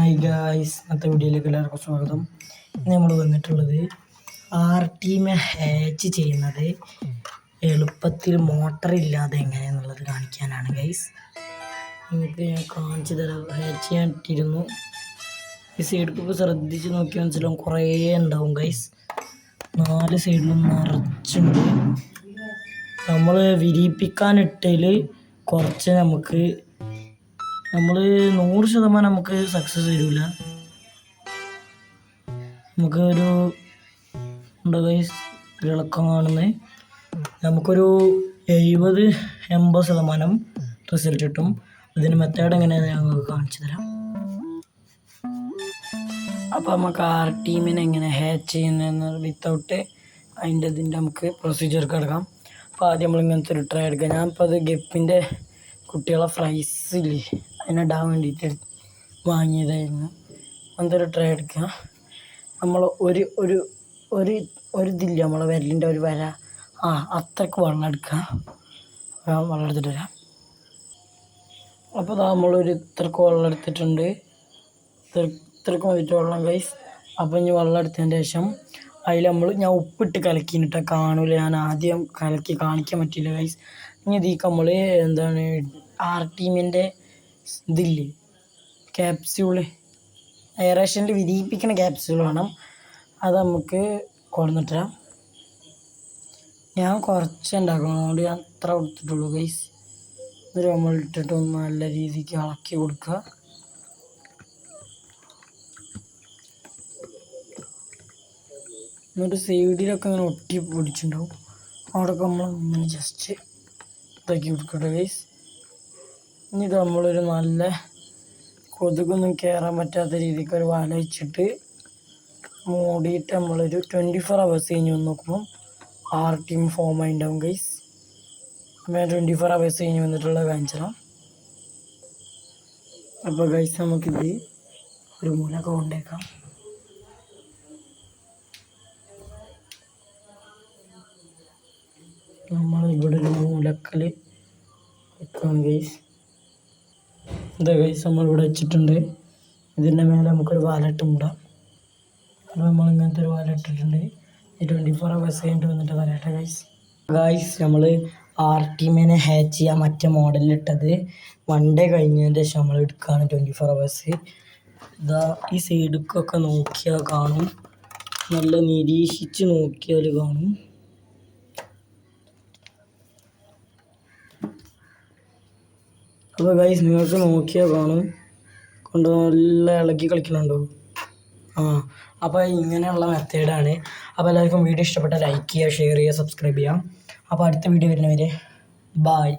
Hi guys, ഇന്നത്തെ വീഡിയോയിലേക്ക് എല്ലാവർക്കും സ്വാഗതം. ഇന്ന് നമ്മൾ വന്നിട്ടുള്ളത് RTM ഹാച്ച് ചെയ്യുന്നത് എളുപ്പത്തിൽ മോട്ടർ ഇല്ലാതെ എങ്ങനെയെന്നുള്ളത് കാണിക്കാനാണ് ഗൈസ്. നിങ്ങൾക്ക് ഞാൻ കാണിച്ചു തരാം. ഹാച്ച് ചെയ്യാൻ ഇട്ടിരുന്നു. ഈ സൈഡിൽ ശ്രദ്ധിച്ച് നോക്കി മനസ്സിലാവും, കുറേ ഉണ്ടാവും ഗൈസ്. 4 സൈഡിലും നിറച്ചുണ്ട്. നമ്മൾ വിരിയിപ്പിക്കാനിട്ടതിൽ കുറച്ച് നമ്മൾ 100% നമുക്ക് സക്സസ് വരില്ല. നമുക്ക് ഒരു ഇളക്കം കാണുന്നത് നമുക്കൊരു 70-80% റിസൾട്ട് കിട്ടും. ഇതിന് മെത്തേഡ് എങ്ങനെയാണെന്ന് ഞങ്ങൾക്ക് കാണിച്ചു തരാം. അപ്പോൾ നമുക്ക് RTM എങ്ങനെ ഹാച്ച് ചെയ്യുന്നതെന്ന് വിത്തൗട്ട് ഇതിൻ്റെ നമുക്ക് പ്രൊസീജിയർ കിടക്കാം. അപ്പോൾ ആദ്യം നമ്മൾ ഇങ്ങനത്തെ ഒരു ട്രേ എടുക്കുക. ഞാനിപ്പോൾ അത് ഗപ്പിൻ്റെ കുട്ടികളെ ഫ്രൈസില്ലേ അതിനിടാൻ വേണ്ടിയിട്ട് വാങ്ങിയതായിരുന്നു. അങ്ങനത്തെ ഒരു ട്രേ എടുക്കുക. നമ്മൾ ഒരു ഇതില്ല, നമ്മളെ വിരലിൻ്റെ ഒരു വര അത്രയ്ക്ക് വെള്ളം എടുക്കുക. വെള്ളം എടുത്തിട്ട് വരാം. അപ്പോൾ നമ്മളൊരു ഇത്രയ്ക്ക് വെള്ളം എടുത്തിട്ടുണ്ട്. ഇത്രയ്ക്ക് മതിയിട്ട് വെള്ളം ഗൈസ്. അപ്പോൾ ഇനി വെള്ളം എടുത്തതിന് ശേഷം അതിൽ ഞാൻ ഉപ്പിട്ട് കലക്കിയിട്ട് കാണൂല. ഞാൻ ആദ്യം കലക്കി കാണിക്കാൻ പറ്റില്ല ഗൈസ്. ഇനി ഇതിലേക്ക് നമ്മൾ RTM ഇതില്ലേ ക്യാപ്സ്യൂള്, എയറേഷനിൽ വിരിയിപ്പിക്കുന്ന ക്യാപ്സ്യൂൾ വേണം. അത് നമുക്ക് കൊടുത്തിട്ടാം. ഞാൻ കുറച്ച് ഉണ്ടാക്കണം, അതുകൊണ്ട് ഞാൻ അത്ര കൊടുത്തിട്ടുള്ളൂ ഗൈസ്. എന്നിട്ട് നമ്മൾ ഇട്ടിട്ട് ഒന്ന് നല്ല രീതിക്ക് ഇളക്കി കൊടുക്കുക. എന്നിട്ട് സൈഡിലൊക്കെ ഇങ്ങനെ ഒട്ടി പിടിച്ചിട്ടുണ്ടാവും. അവിടെയൊക്കെ നമ്മൾ ഇങ്ങനെ ജസ്റ്റ് ഇതാക്കി കൊടുക്കട്ടെ ഗൈസ്. എന്നിട്ട് നമ്മളൊരു നല്ല കൊതുകൊന്നും കയറാൻ പറ്റാത്ത രീതിക്ക് ഒരു വല വെച്ചിട്ട് മൂടിയിട്ട് നമ്മളൊരു 24 hours കഴിഞ്ഞ് നോക്കുമ്പോൾ RTM ഫോം ആയിട്ടുണ്ടാവും ഗൈസ്. ഞാൻ 24 hours കഴിഞ്ഞ് വന്നിട്ടുള്ള കാണിച്ചാൽ. അപ്പോൾ ഗൈസ് നമുക്കിത് ഒരു മൂലൊക്കെ കൊണ്ടേക്കാം. നമ്മൾ ഇവിടെ ഒരു മൂലക്കൽ വെക്കാം ഗൈസ്. ഇതാ ഗൈസ് നമ്മളിവിടെ വെച്ചിട്ടുണ്ട്. ഇതിൻ്റെ മേലെ നമുക്കൊരു വാലറ്റ് മൂടാം. അപ്പോൾ നമ്മൾ ഇങ്ങനത്തെ ഒരു വാല ഇട്ടിട്ടുണ്ട്. 24 hours കഴിഞ്ഞിട്ട് വന്നിട്ട് വരട്ടെ ഗൈസ്. നമ്മൾ RTM ഹാച്ച് ചെയ്യാൻ മറ്റേ മോഡലിലിട്ടത് 1 day കഴിഞ്ഞതിൻ്റെ ശേഷം നമ്മൾ എടുക്കുകയാണ് 24 hours. ഇതാ ഈ സൈഡിലേക്കൊക്കെ നോക്കിയാൽ കാണും, നല്ല നിരീക്ഷിച്ച് നോക്കിയാൽ കാണും. അപ്പോൾ ഗൈസ് നിങ്ങൾക്ക് നോക്കിയാൽ കാണും, കൊണ്ട് നല്ല ഇളക്കി കളിക്കുന്നുണ്ടോ? അപ്പോൾ ഇങ്ങനെയുള്ള മെത്തേഡാണ്. അപ്പോൾ എല്ലാവർക്കും വീഡിയോ ഇഷ്ടപ്പെട്ടാൽ ലൈക്ക് ചെയ്യുക, ഷെയർ ചെയ്യുക, സബ്സ്ക്രൈബ് ചെയ്യാം. അപ്പോൾ അടുത്ത വീഡിയോ വരുന്നവരെ ബായ്.